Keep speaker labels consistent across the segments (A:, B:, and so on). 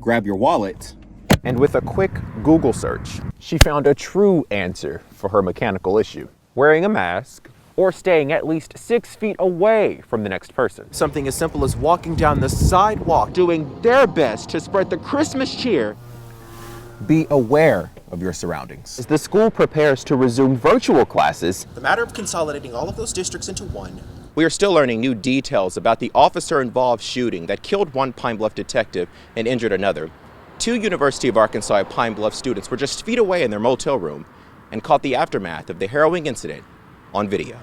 A: grab your wallet.
B: And with a quick Google search, she found a true answer for her mechanical issue: wearing a mask or staying at least 6 feet away from the next person. Something as simple as walking down the sidewalk, doing their best to spread the Christmas cheer. Be aware of your surroundings. As the school prepares to resume virtual classes,
C: the matter of consolidating all of those districts into one.
B: We are still learning new details about the officer-involved shooting that killed one Pine Bluff detective and injured another. 2 University of Arkansas Pine Bluff students were just feet away in their motel room and caught the aftermath of the harrowing incident on video.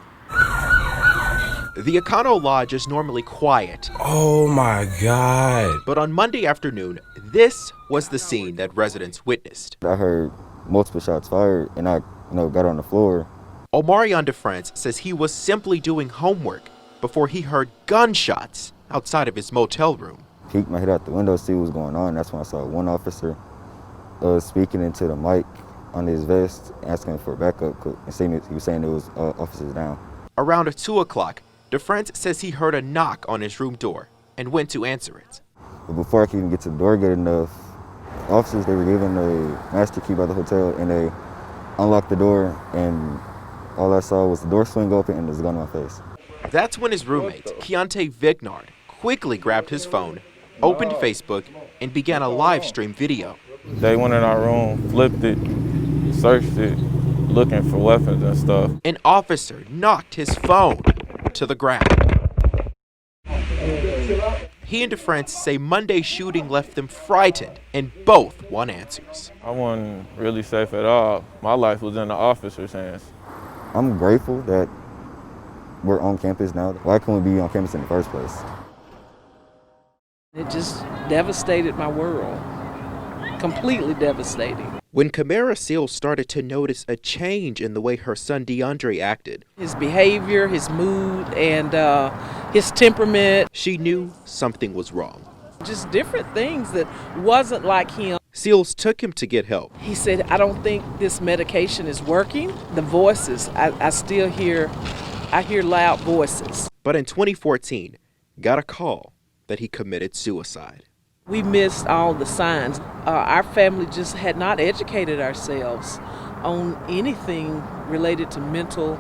B: The Econo Lodge is normally quiet.
D: Oh my God.
C: But on Monday afternoon, this was the scene that residents witnessed.
E: I heard multiple shots fired and I got on the floor.
C: Omarion DeFrance says he was simply doing homework before he heard gunshots outside of his motel room.
E: Peeked my head out the window to see what was going on. That's when I saw one officer speaking into the mic on his vest, asking for backup. And he was saying there was officers down.
C: Around 2 o'clock, DeFrance says he heard a knock on his room door and went to answer it.
E: But before I could even get to the door good enough, officers, they were given a master key by the hotel and they unlocked the door, and all I saw was the door swing open and there's a gun in my face.
C: That's when his roommate, Keontae Vignard, quickly grabbed his phone, opened Facebook, and began a live stream video.
D: They went in our room, flipped it, searched it, looking for weapons and stuff.
C: An officer knocked his phone to the ground. He and DeFrance say Monday's shooting left them frightened and both want answers.
D: I wasn't really safe at all. My life was in the officer's hands.
E: I'm grateful that we're on campus now. Why couldn't we be on campus in the first place?
F: It just devastated my world. Completely devastating.
C: When Kamara Seals started to notice a change in the way her son DeAndre acted,
F: His behavior, his mood, and his temperament.
C: she knew something was wrong.
F: Just different things that wasn't like him.
C: Seals took him to get help.
F: He said, I don't think this medication is working. The voices, I still hear loud voices.
C: But in 2014, got a call that he committed suicide.
F: We missed all the signs. Our family just had not educated ourselves on anything related to mental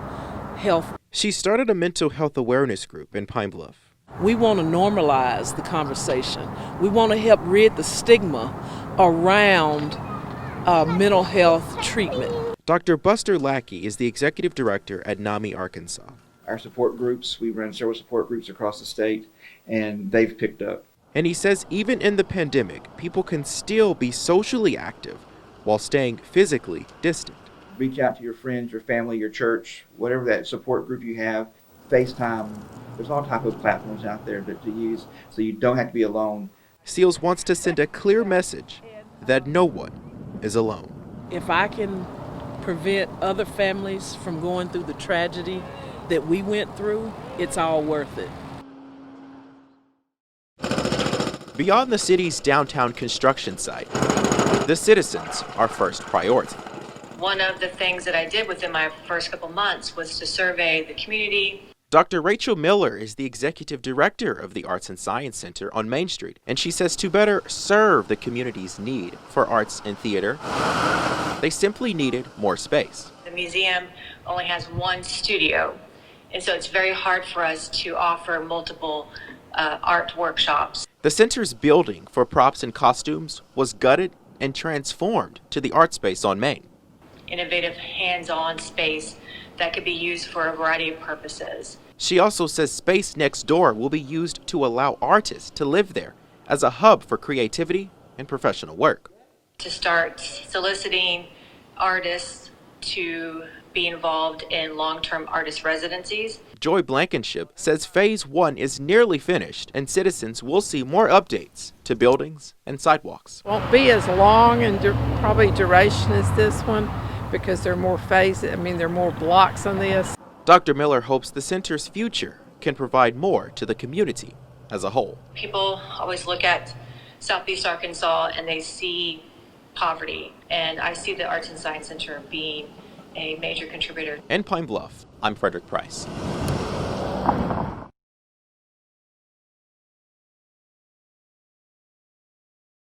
F: health.
C: She started a mental health awareness group in Pine Bluff.
F: We want to normalize the conversation. We want to help rid the stigma around mental health treatment.
C: Dr. Buster Lackey is the executive director at NAMI Arkansas.
G: Our support groups, we run several support groups across the state, and they've picked up.
C: And he says even in the pandemic, people can still be socially active while staying physically distant.
G: Reach out to your friends, your family, your church, whatever that support group you have. FaceTime, there's all type of platforms out there to use, so you don't have to be alone.
C: Seals wants to send a clear message that no one is alone.
F: If I can prevent other families from going through the tragedy that we went through, it's all worth it.
C: Beyond the city's downtown construction site, the citizens are first priority.
H: One of the things that I did within my first couple months was to survey the community.
C: Dr. Rachel Miller is the executive director of the Arts and Science Center on Main Street, and she says to better serve the community's need for arts and theater, they simply needed more space.
H: The museum only has one studio, and so it's very hard for us to offer multiple art workshops.
C: The center's building for props and costumes was gutted and transformed to the art space on Main.
H: Innovative hands-on space that could be used for a variety of purposes.
C: She also says space next door will be used to allow artists to live there as a hub for creativity and professional work.
H: To start soliciting artists to be involved in long-term artist residencies.
C: Joy Blankenship says Phase 1 is nearly finished and citizens will see more updates to buildings and sidewalks.
I: Won't be as long and probably duration as this one because there are more phases, there are more blocks on this.
C: Dr. Miller hopes the center's future can provide more to the community as a whole.
H: People always look at Southeast Arkansas and they see poverty, and I see the Arts and Science Center being a major contributor.
C: In Pine Bluff, I'm Frederick Price.